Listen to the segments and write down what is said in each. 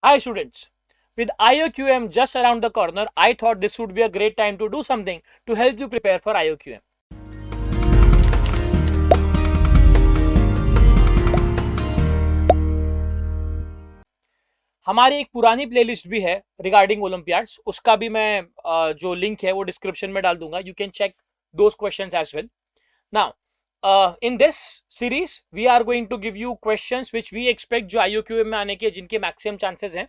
Hi students, with IOQM just around the corner, I thought this would be a great time to do something to help you prepare for IOQM. हमारी एक पुरानी playlist भी है regarding Olympiads, उसका भी मैं जो link है वो डिस्क्रिप्शन में डाल दूंगा. You can check those questions as well. Now in this series we are going to give you questions which we expect जो IOQM में आने के जिनके मैक्सिमम चांसेस हैं.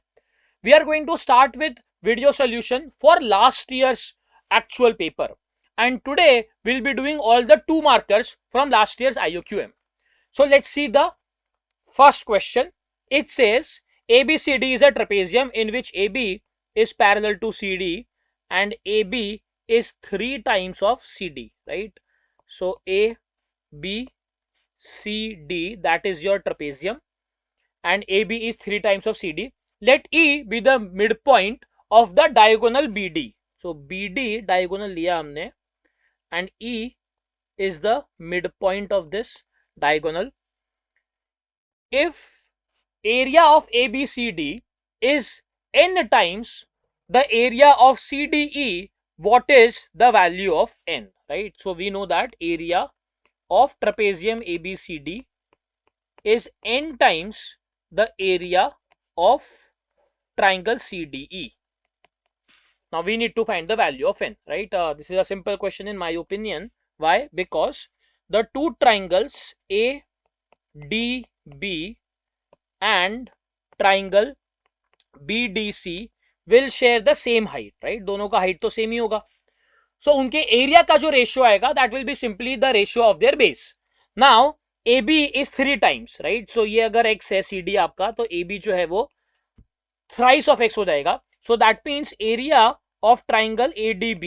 We are going to start with video solution for last year's actual paper, and today we'll be doing all the 2 markers from last year's IOQM. So let's see the first question. It says ABCD is a trapezium in which AB is parallel to CD and AB is 3 times of CD, right? So ABCD, that is your trapezium, and AB is 3 times of CD. Let E be the midpoint of the diagonal BD. So BD diagonal लिया हमने and E is the midpoint of this diagonal. If area of ABCD is n times the area of CDE, what is the value of n, right? So we know that area of trapezium ABCD is n times the area of triangle CDE. Now we need to find the value of n, right? This is a simple question in my opinion. Why? Because the 2 triangles ADB and triangle BDC will share the same height, right? दोनों का height तो same ही होगा. So उनके area का जो ratio आएगा that will be simply the ratio of their base. Now AB is 3 times, right? So ये अगर x है CD आपका, तो AB जो है वो thrice of x हो जाएगा. So that means area of triangle ADB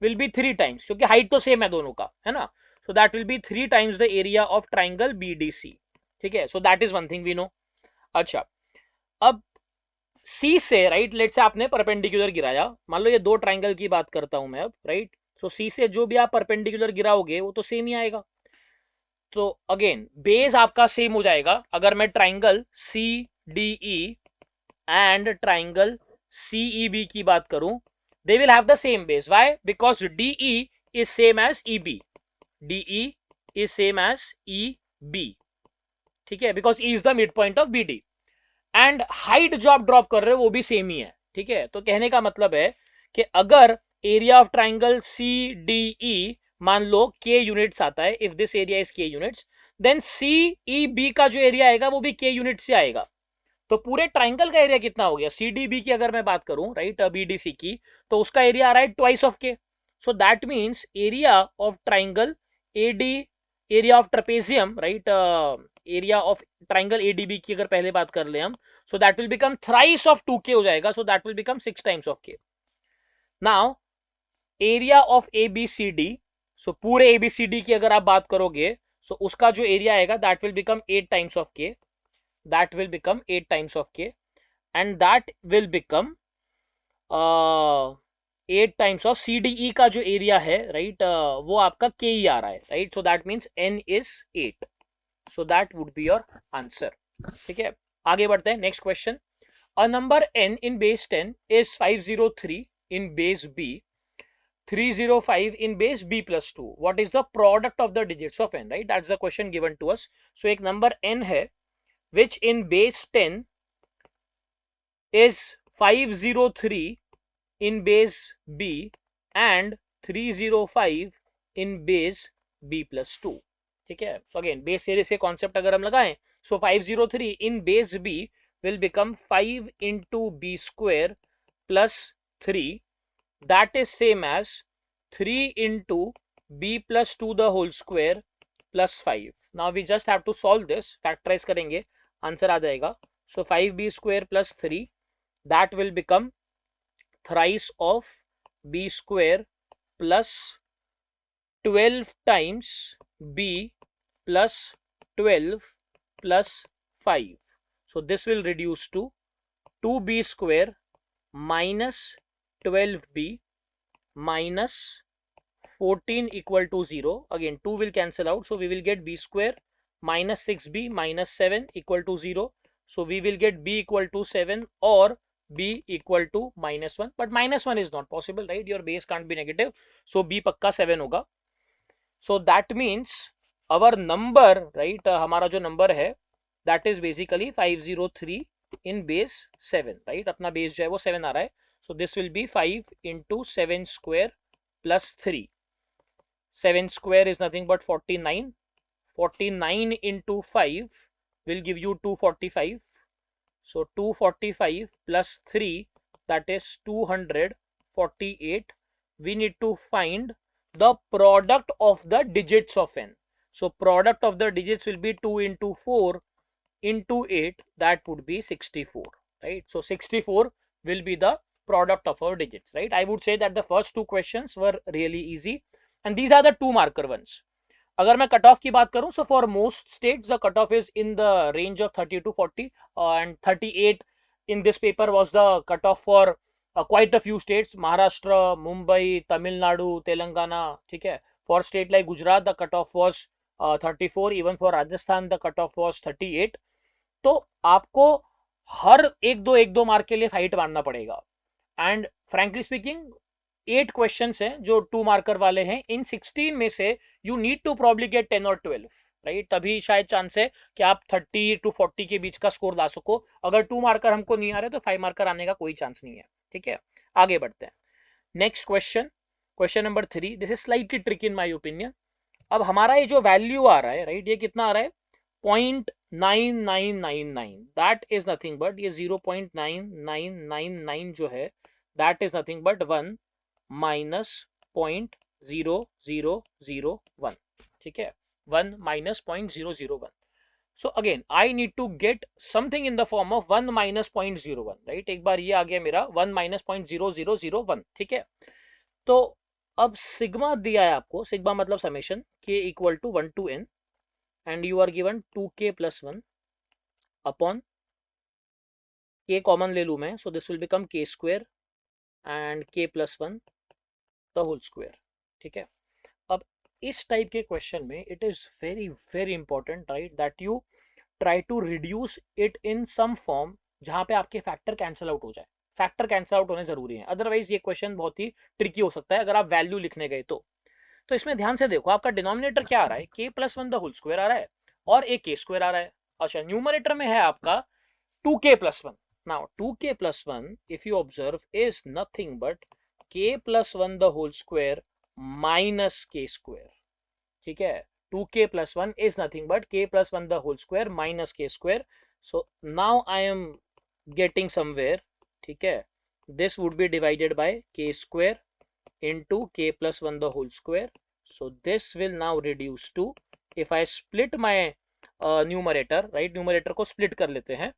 will be 3 times, क्योंकि height तो same है दोनों का, है ना? So that will be 3 times the area of triangle BDC. ठीक है? So that is one thing we know. अच्छा, अब C से, राइट, लेट से आपने परपेंडिकुलर गिराया, मान लो ये 2 ट्राइंगल की बात करता हूं मैं अब, राइट? सो C से जो भी आप परपेंडिकुलर गिराओगे वो तो सेम ही आएगा. तो अगेन बेस आपका सेम हो जाएगा. अगर मैं triangle CDE and triangle CEB की बात करूं, they will have the same base. Why? Because DE is same as EB. DE is same as EB. ठीक है? Because E is the mid point of BD. And height जो आप drop कर रहे हो वो भी सेम ही है. ठीक है? तो कहने का मतलब है कि अगर एरिया ऑफ ट्राइंगल CDE मान लो K यूनिट्स आता है, if this area is K units, then CEB का जो एरिया आएगा वो भी K यूनिट से आएगा. तो पूरे ट्राइंगल का एरिया कितना हो गया? CDB की अगर मैं बात करूं, राइट, BDC की, तो उसका एरिया आ रहा है twice of K. So that means area of triangle area of trapezium, right, area of triangle ADB की अगर पहले बात कर ले हम, सो that will become thrice of 2K हो जाएगा. सो that will become 6 times of K. Now area of ABCD, सो पूरे ABCD की अगर आप बात करोगे, सो उसका जो एरिया आएगा that will become 8 times of K. That will become 8 times of K, and that will become 8 times of CDE का जो एरिया है, राइट, वो आपका K ही आ रहा है, right? So that means N is 8. So that would be your answer. ठीक है? आगे बढ़ते हैं. Next question. A number n in base 10 is 503 in base B, 305 in base B plus 2. What is the product of the digits of n, right? That's the question given to us. So एक number n है which in base 10 is 503 in base B and 305 in base B plus 2. ठीक है? So again base series के concept अगर हम लगाएं, so 503 in base B will become 5 into B square plus 3. That is same as 3 into B plus 2 the whole square plus 5. Now we just have to solve this. Factorize करेंगे, answer आ जाएगा. So 5B square plus 3, that will become thrice of B square plus 12 times B plus 12 plus 5. So this will reduce to 2B square minus 12B minus 14 equal to 0. Again 2 will cancel out, so we will get B square minus 6B minus 7 equal to 0. so we will get b equal to 7 or b equal to -1, but -1 is not possible, right? Your base can't be negative, so b पक्का 7 होगा. So that means our number, right, हमारा जो number है that is basically 503 in base 7, right? अपना base जो है वो 7 आ रहा है, so this will be 5 into 7 square plus 3. 7 square is nothing but 49. 49 into 5 will give you 245. So 245 plus 3, that is 248. We need to find the product of the digits of n. So product of the digits will be 2 into 4 into 8, that would be 64, right? So 64 will be the product of our digits, right? I would say that the first two questions were really easy and these are the 2 marker ones. अगर मैं cut off की बात करूं, so for most states the cut off is in the range of 30 to 40 and 38 in this paper was the cut off for quite a few states, Maharashtra, Mumbai, Tamil Nadu, Telangana, ठीक है. For state like Gujarat the cut off was 34, even for Rajasthan the cut off was 38. तो आपको हर एक दो mark के लिए fight मारना पड़ेगा. एंड फ्रैंकली स्पीकिंग 8 क्वेश्चंस हैं जो 2 मार्कर वाले हैं. इन 16 में से you need to probably get 10 और 12, राइट? तभी शायद चांस है कि आप 30 to 40 के बीच का स्कोर ला सको. अगर 2 मार्कर हमको नहीं आ रहे तो 5 मार्कर आने का कोई चांस नहीं है, ठीक है. आगे बढ़ते हैं. Next question, question number 3. This is slightly trick in my opinion. अब हमारा ये जो वैल्यू आ रहा है, राइट, ये कितना आ रहा है? 0.9999. दैट इज नथिंग बट ये 0.9999 जो है that is nothing but 1 minus 0.0001, ठीक है. 1 minus 0.001. So again I need to get something in the form of 1 minus 0.01, right? एक बार ये आ गया मेरा 1 minus 0.0001, ठीक है. तो अब सिग्मा दिया है आपको, सिग्मा मतलब summation k equal to 1 to n and you are given 2k plus 1 upon k common ले लू मैं, so this will become k square and k plus 1 the whole square, ठीक है. अब इस टाइप के क्वेश्चन में it is very very important, right, that you try to reduce it in some form जहां पे आपके फैक्टर कैंसिल आउट हो जाए. फैक्टर कैंसिल आउट होने जरूरी है, अदरवाइज ये क्वेश्चन बहुत ही ट्रिकी हो सकता है अगर आप वैल्यू लिखने गए तो. तो इसमें ध्यान से देखो, आपका डिनोमिनेटर क्या आ रहा है? k plus 1 the whole square आ रहा है और एक k स्क्वायर आ रहा है. अच्छा, न्यूमरेटर में है आपका 2k plus 1. Now 2k plus 1 if you observe is nothing but k plus 1 the whole square minus k square, ठीक है. 2k plus 1 is nothing but k plus 1 the whole square minus k square. So now I am getting somewhere, ठीक है, this would be divided by k square into k plus 1 the whole square. So this will now reduce to, if I split my numerator, right, numerator को split कर लेते हैं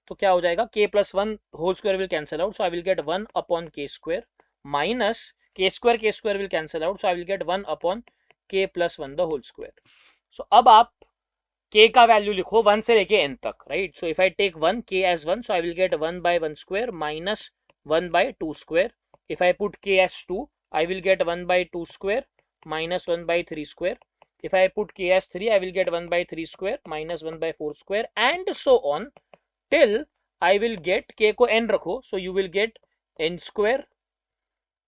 तो क्या हो जाएगा? k plus 1 whole square will cancel out, so I will get 1 upon k square minus k square will cancel out, so I will get 1 upon k plus 1 the whole square. So अब आप k का value लिखो 1 से लेके n तक, right? So if I take 1 k as 1, so I will get 1 by 1 square minus 1 by 2 square. If I put k as 2, I will get 1 by 2 square minus 1 by 3 square. If I put k as 3, I will get 1 by 3 square minus 1 by 4 square and so on till I will get, k को n रखो, so you will get n square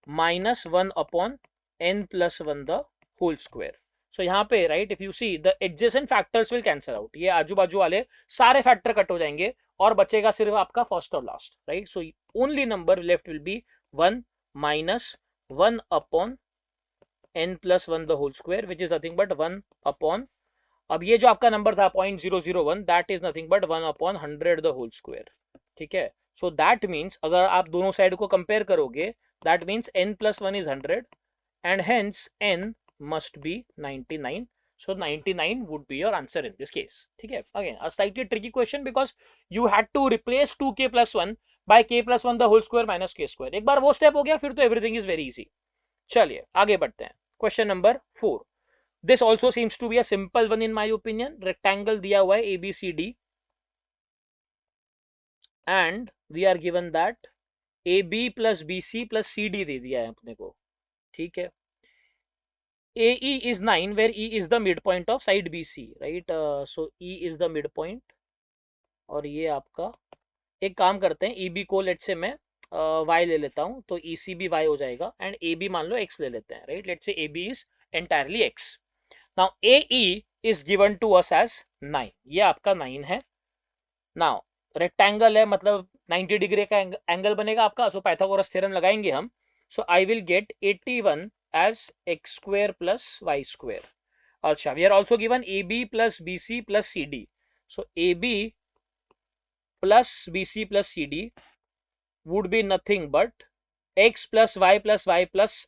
minus 1 upon n plus 1 the whole square. So यहाँ पे, right, if you see the adjacent factors will cancel out, ये आजू बाजू वाले सारे factor cut हो जाएंगे और बचेगा सिर्फ आपका फर्स्ट और last, right? So only number left will be 1 minus 1 upon n plus 1 the whole square, which is nothing but 1 upon, अब ये जो आपका नंबर था 0.001, that is nothing but 1 upon 100 the whole square, ठीक है. So that means अगर आप दोनों साइड को कंपेयर करोगे, that means n plus 1 is 100 and hence n must be 99. So 99 would be your answer in this case, ठीक है. Again a slightly tricky question because you had to replace 2k plus 1 by k plus 1 the whole square minus k square. एक बार वो step हो गया फिर तो everything is very easy. चलिए आगे बढ़ते हैं. Question number 4. This also seems to be a simple one in my opinion. Rectangle दिया हुआ है ABCD and we are given that AB plus BC plus CD दे दिया है अपने को, ठीक है. AE is 9 where E is the midpoint of side BC, right? So E is the midpoint और ये आपका, एक काम करते हैं, ई बी को लेट से मैं वाई ले लेता हूँ, तो ई सी भी वाई हो जाएगा, एंड ए बी मान लो एक्स ले लेते हैं, right. Let say A B is entirely X. Now A E is given to us as 9, ये आपका 9 है। नाउ रेक्टेंगल है, मतलब 90 डिग्री का एंगल बनेगा आपका, सो पाइथागोरस थ्योरम लगाएंगे हम। So I will get 81 as x square plus y square. अच्छा, we are also given a b plus b c plus c d. So a b plus b c plus c d would be nothing but x plus y plus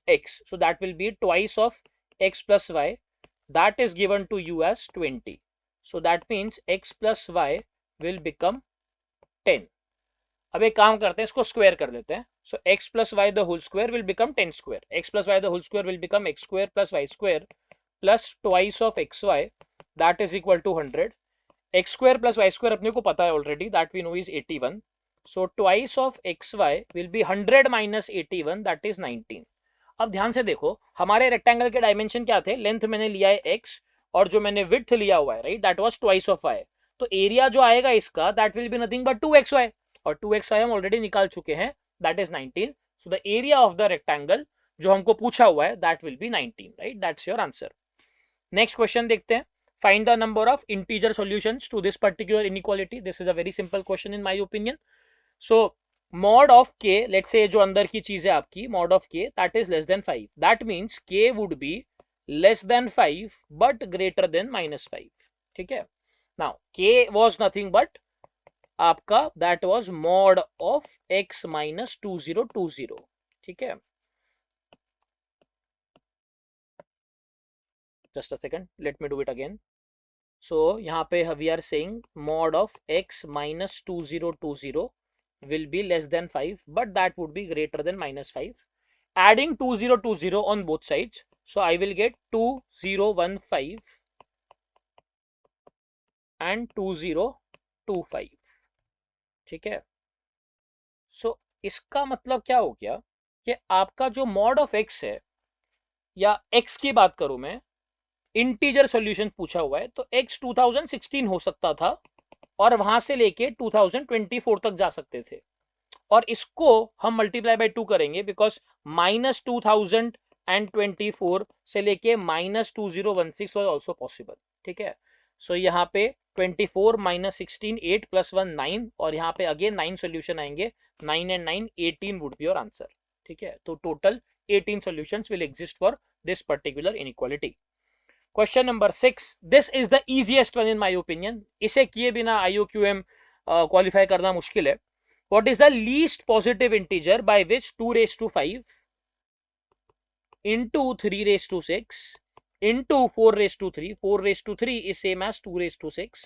x. So that will be twice of x plus y. That is given to you as 20. So that means x plus y will become 10. अब एक काम करते हैं, इसको square कर देते हैं. So x plus y the whole square will become 10 square. X plus y the whole square will become x square plus y square plus twice of xy. That is equal to 100. X square plus y square अपने को पता है already. That we know is 81. So twice of xy will be 100 minus 81, that is 19. अब ध्यान से देखो, हमारे rectangle के डायमेंशन क्या थे, लेंथ मैंने लिया है x और जो मैंने विड्थ लिया हुआ है, right, that was twice of y. तो एरिया जो आएगा इसका, that will be nothing but 2xy, और 2xy हम ऑलरेडी निकाल चुके हैं, that is 19. So the area of the rectangle जो हमको पूछा हुआ है, that will B 19, right. That's your answer. Next question देखते हैं. Find the number of integer solutions to this particular inequality. This is a very simple question in my opinion. So mod of k, let's say जो अंदर की चीज है आपकी, mod of k that is less than 5. That means k would be less than 5 but greater than minus 5. ठीक है. Now k was nothing but आपका that was mod of x minus 2020. ठीक है. Just a second, let me do it again. So यहाँ पे we are saying mod of x minus 2020 will be less than 5 but that would be greater than minus 5. Adding 2020 on both sides, so I will get 2015 and 2025. ठीक है. So इसका मतलब क्या हो गया कि आपका जो mod of x है, या x की बात करूं मैं, इंटीजर सॉल्यूशन पूछा हुआ है, तो x 2016 हो सकता था और वहां से लेके 2024 तक जा सकते थे, और इसको हम मल्टीप्लाई बाय 2 करेंगे बिकॉज माइनस 2024 से लेके माइनस 2016 वॉज ऑल्सो पॉसिबल. ठीक है. सो यहाँ पे 24 माइनस 16 8 प्लस 1 9, और यहाँ पे अगेन 9 सोल्यूशन आएंगे, 9 and 9 18 would be your answer. ठीक है. तो total 18 solutions will exist for this particular inequality. Question number 6. This is the easiest one in my opinion. इसे किए बिना IOQM क्वालिफाई करना मुश्किल है. What is the least positive integer by which 2 raised to 5 into 3 raised to 6 into 4 raised to 3, 4 raised to 3 is same as 2 raised to 6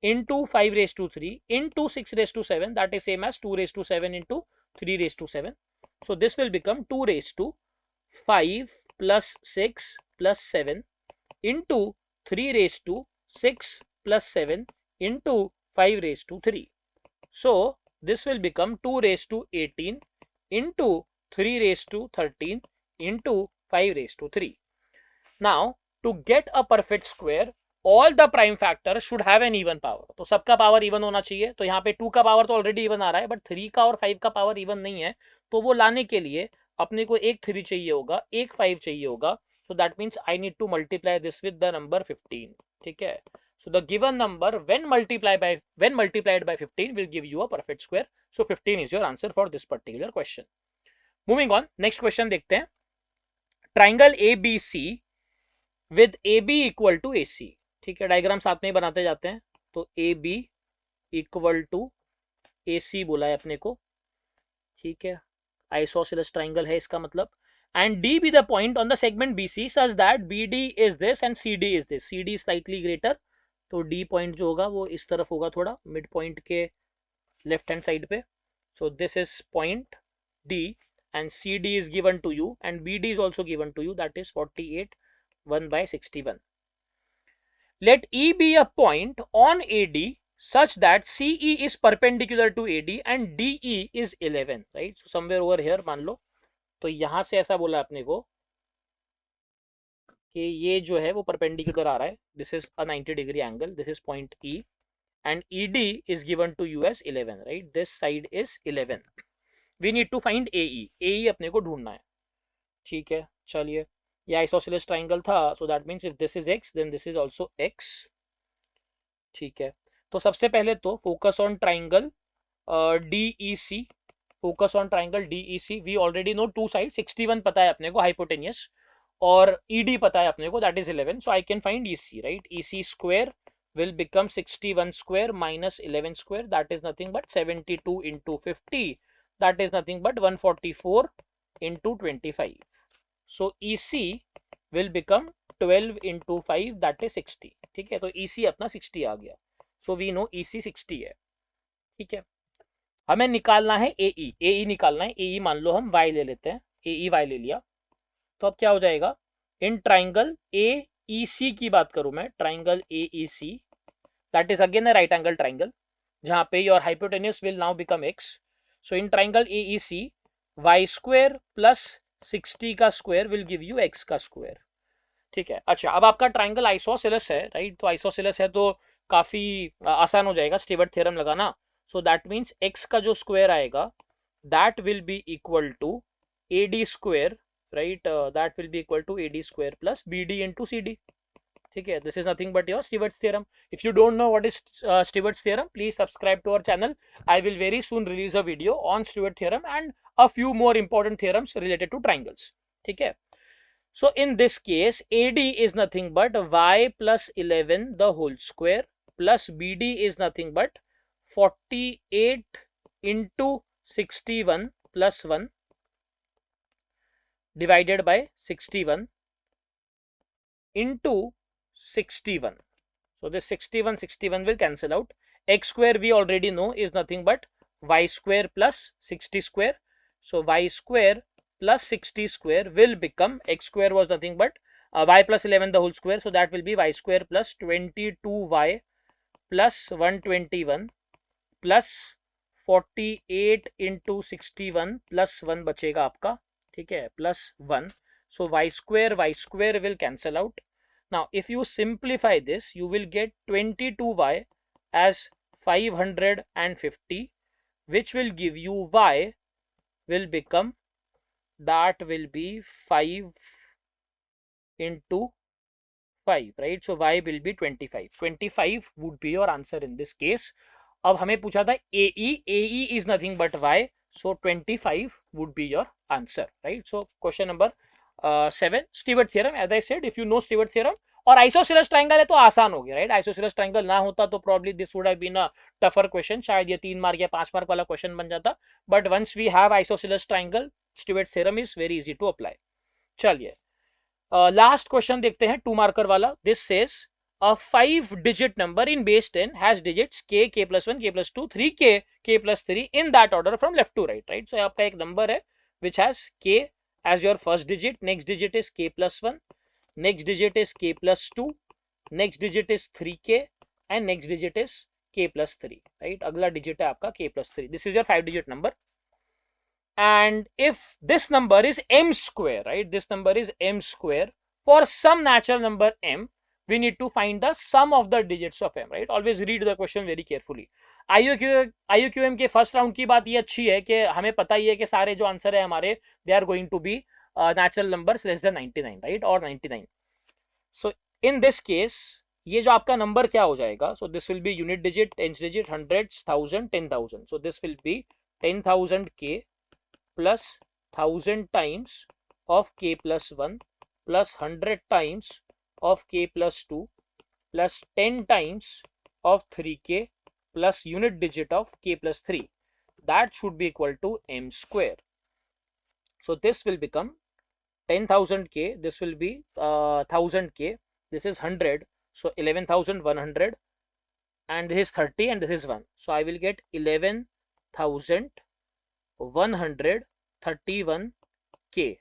into 5 raised to 3 into 6 raised to 7, that is same as 2 raised to 7 into 3 raised to 7. So this will become 2 raised to 5 plus 6 plus 7 into 3 raised to 6 plus 7 into 5 raised to 3. So this will become 2 raised to 18 into 3 raised to 13 into 5 raised to 3. Now to get a perfect square, all the prime factors should have an even power. तो सबका power even होना चाहिए. तो यहाँ पे 2 का power तो already even आ रहा है, बट 3 का और 5 का पावर इवन नहीं है. तो वो लाने के लिए अपने को एक 3 चाहिए होगा, एक 5 चाहिए होगा. So that means I need to multiply this with the number 15. ठीक है. So the given number when multiplied by 15 will give you a perfect square. So 15 is your answer for this particular question. Moving on, next question देखते हैं. Triangle ABC with AB equal to AC. ठीक है. Diagram साथ में ही बनाते जाते हैं. तो AB equal to AC बोला है अपने को. ठीक है. Isosceles triangle है इसका मतलब. And D be the point on the segment BC such that BD is this and CD is this. CD is slightly greater. तो D point जो होगा वो इस तरफ होगा थोड़ा, मिड पॉइंट के लेफ्ट हैंड साइड पे. So this is point D and CD is given to you and BD is also given to you, that is 48 1 by 61. Let E be a point on AD such that CE is perpendicular to AD and DE is 11, right? So somewhere over here मान लो, तो यहां से ऐसा बोला अपने को कि ये जो है वो परपेंडिकुलर आ रहा है. This is a 90 degree angle, this is point E and ED is given to you as 11, right? This side is 11. We need to find AE. AE अपने को ढूंढना है, ठीक है. चलिए, ये आइसोसेलेस ट्राइंगल था, so that means if this is x then this is also x, ठीक है. तो सबसे पहले तो focus on triangle DEC, focus on triangle DEC. We already know two side, 61 पता है अपने को हाइपोटेनियस, और ED पता है अपने को, that is 11. So I can find EC, right? EC square will become 61 square minus 11 square, that is nothing but 72 into 50, that is nothing but 144 into 25. So EC will become 12 into 5, that is 60, ठीक है. तो EC अपना 60 आ गया. So we know EC 60 है, ठीक है. हमें निकालना है AE. AE निकालना है. AE मान लो हम Y ले लेते हैं, AE Y ले लिया. तो अब क्या हो जाएगा, इन ट्राइंगल AEC की बात करूं मैं, triangle AEC, that is again a right angle triangle, जहां पे your hypotenuse will now become x. So in triangle AEC y square plus 60 का square will give you x का स्क्वायर, ठीक है. अच्छा, अब आपका ट्राइंगल आइसोसेलेस है, राइट? तो आइसोसेलेस है तो काफी आसान हो जाएगा स्टीवर्ट थ्योरम लगाना. सो दैट मीन्स x का जो स्क्वायर आएगा that will be equal to AD square, right? That will be equal to AD square plus BD into CD, ठीक है. This is nothing but your Stewart's theorem. If you don't know what is Stewart's theorem, please subscribe to our channel. I will very soon release a video on Stewart theorem and a few more important theorems related to triangles, ठीक है. So in this case AD is nothing but y plus 11 the whole square plus BD is nothing but 48 into 61 plus 1 divided by 61 into 61. So this 61 will cancel out. X square we already know is nothing but y square plus 60 square. So y square plus 60 square will become, x square was nothing but y plus 11 the whole square. So that will be y square plus 22y plus 121 plus 48 into 61 plus 1 बचेगा आपका, ठीक है, plus 1. So y square will cancel out. Now if you simplify this, you will get 22y as 550, which will give you y will become, that will be 5 into 5, right? So y will be 25. 25 would be your answer in this case. अब हमें पूछा था AE is nothing but y, so 25 would be your answer, right? So question number 7, Stewart theorem. As I said, if you know Stewart theorem, और isosceles triangle है तो आसान हो गया, राइट? आइसोसेलेस ट्राइंगल ना होता तो probably this would have been a tougher question, शायद ये 3 मार्क या 5 मार्क वाला क्वेश्चन बन जाता. But once we have isosceles triangle, Stewart theorem is very easy to apply. चलिए लास्ट क्वेश्चन देखते हैं, 2 मार्कर वाला. This says a 5-digit number in base 10 has digits k, k plus 1, k plus 2, 3k, k plus 3 in that order from left to right, right? So आपका एक number है which has k as your first digit, next digit is k plus 1, next digit is k plus 2, next digit is 3k and next digit is k plus 3, right? अगला digit है आपका k plus 3. This is your 5-digit number. And if this number is m square, right? This number is m square. For some natural number m, we need to find the sum of the digits of m, right? Always read the question very carefully. IUQM के first round की बात ये अच्छी है कि हमें पता ही है कि सारे जो आंसर है हमारे, they are going to be natural numbers less than 99, right? और 99. सो इन दिस केस ये जो आपका नंबर क्या हो जाएगा? सो this will be unit digit, tens digit, hundreds, 1000, 10,000. So this will be 10,000 k plus 1000 times of k plus 1 plus 100 times of k plus 2 plus 10 times of 3k plus unit digit of k plus 3. That should be equal to m square. So this will become 10,000 k, this will be 1000 k, this is 100, so 11,100, and this is 30 and this is 1. So I will get 11,131 k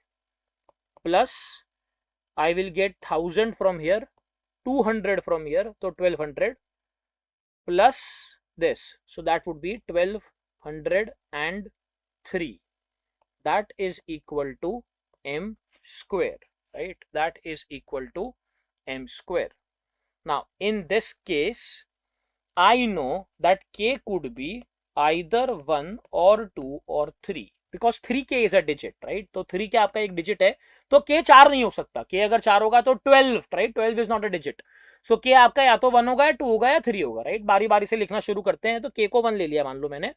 plus I will get 1000 from here, 200 from here, so 1200 plus this, so that would be 1203. That is equal to m square, right? That is equal to m square. Now in this case I know that k could be either 1 or 2 or 3 because 3k is a digit, right? तो 3k आपका एक digit है, तो k 4 नहीं हो सकता. k अगर 4 होगा तो 12, right? 12 is not a digit. So k आपका या तो 1 होगा या 2 होगा या 3 होगा, right? बारी बारी से लिखना शुरू करते हैं. तो k को 1 ले लिया मान लो मैंने.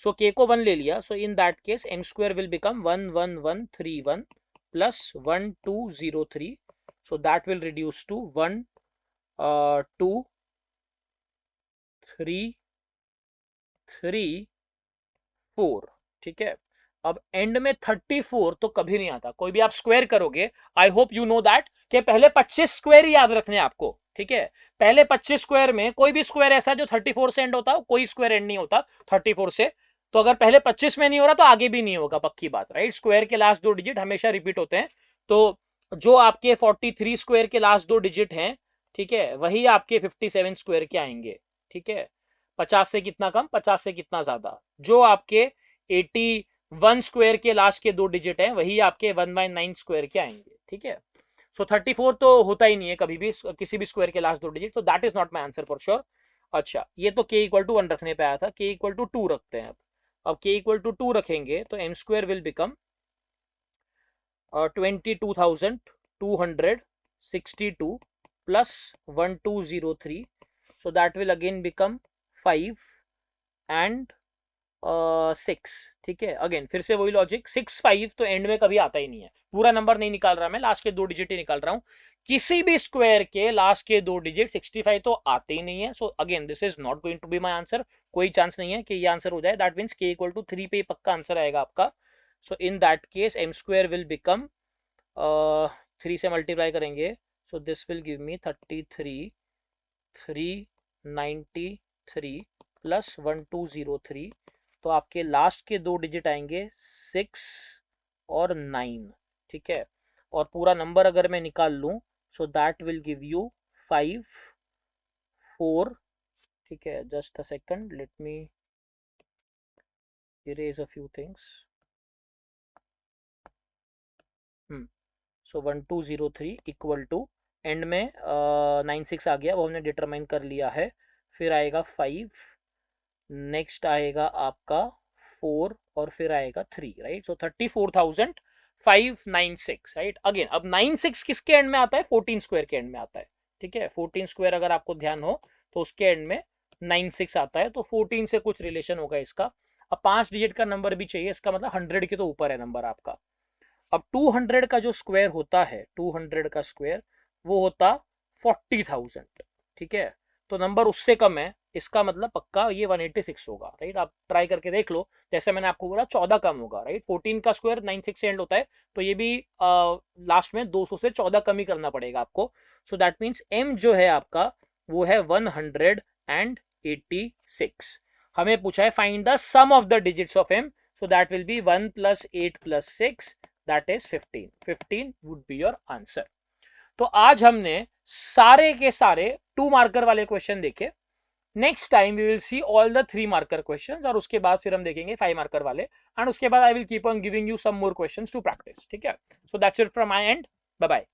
So k को 1 ले लिया. So in that case m square will become 1 1 1 3 1 plus 1 2 0 3. So that will reduce to 1 2 3 3 4. ठीक है. अब एंड में 34 तो कभी नहीं आता. कोई भी आप स्क्वायर करोगे, I hope you know that कि पहले 25 स्क्वायर ही याद रखने आपको. ठीक है. पहले 25 स्क्वायर में कोई भी स्क्वायर ऐसा जो 34 से एंड होता है, कोई स्क्वायर एंड नहीं होता 34 से. तो अगर पहले 25 में नहीं हो रहा तो आगे भी नहीं होगा, पक्की बात, राइट? स्क्वायर के लास्ट 2 डिजिट हमेशा रिपीट होते हैं. तो जो आपके 43 स्क्वायर के लास्ट 2 डिजिट हैं, ठीक है, वही आपके 57 स्क्वायर के आएंगे. ठीक है. 50 से कितना कम, 50 से कितना ज्यादा. जो आपके 81 स्क्वायर के लास्ट के 2 डिजिट हैं, वही आपके 1/9 स्क्वायर के आएंगे. ठीक है. सो 34 तो होता ही नहीं है कभी भी किसी भी स्क्वायर के लास्ट 2 डिजिट. तो that is not my answer for sure. अच्छा, ये तो k इक्वल टू 1 रखने पे आया था. k इक्वल टू 2 रखते हैं. अब k इक्वल टू 2 रखेंगे तो m square will become 22,262 plus 1203. So that will again become 5 and 6. ठीक है. अगेन फिर से वही लॉजिक, 6 5 तो एंड में कभी आता ही नहीं है. पूरा नंबर नहीं निकाल रहा मैं, लास्ट के 2 डिजिट ही निकाल रहा हूं. किसी भी स्क्वायर के लास्ट के 2 डिजिट 65 तो आते ही नहीं है. So again this is not going to be my answer. कोई चांस नहीं है कि ये आंसर हो जाए. That means k equal to 3 पे पक्का आंसर आएगा आपका. So in that case m square will become 3 से मल्टीप्लाई करेंगे. So this will give me 33 393 plus 1203. तो आपके लास्ट के 2 डिजिट आएंगे 6 और 9. ठीक है. और पूरा नंबर अगर मैं निकाल लूं, so that will give you 5 4. ठीक है. Just a second, let me erase a few things. सो 1203 इक्वल टू एंड में 96 आ गया, वो हमने डिटरमाइन कर लिया है. फिर आएगा 5, नेक्स्ट आएगा आपका 4 और फिर आएगा 3, राइट? सो 34,596, राइट? अगेन अब 96 किसके एंड में आता है? 14 स्क्वायर के एंड में आता है. ठीक है. 14 स्क्वायर अगर आपको ध्यान हो तो उसके एंड में 96 आता है. तो 14 से कुछ रिलेशन होगा इसका. अब 5 डिजिट का नंबर भी चाहिए, इसका मतलब 100 के तो ऊपर है नंबर आपका. अब 200 का जो स्क्वायर होता है, 200 का स्क्वायर वो होता 40,000. ठीक है. तो नंबर उससे कम है, इसका मतलब पक्का ये 186 होगा, राइट? आप ट्राई करके देख लो. जैसे मैंने आपको बोला 14 कम होगा, राइट? 14 का स्क्वायर 96 से एंड होता है, तो ये भी लास्ट में 200 से 14 कम ही करना पड़ेगा आपको. सो दैट मीन्स m जो है आपका वो है 186. हमें पूछा है find the sum of the digits of m. So that will be 1 + 8 + 6, that is 15. 15 would be your answer. तो आज हमने सारे के सारे 2 मार्कर वाले क्वेश्चन देखे. Next time we will see all the 3 marker question, और उसके बाद फिर हम देखेंगे 5 मार्कर वाले, एंड उसके बाद I will keep on giving you some more questions to practice. ठीक है. So that's it from my end. Bye bye.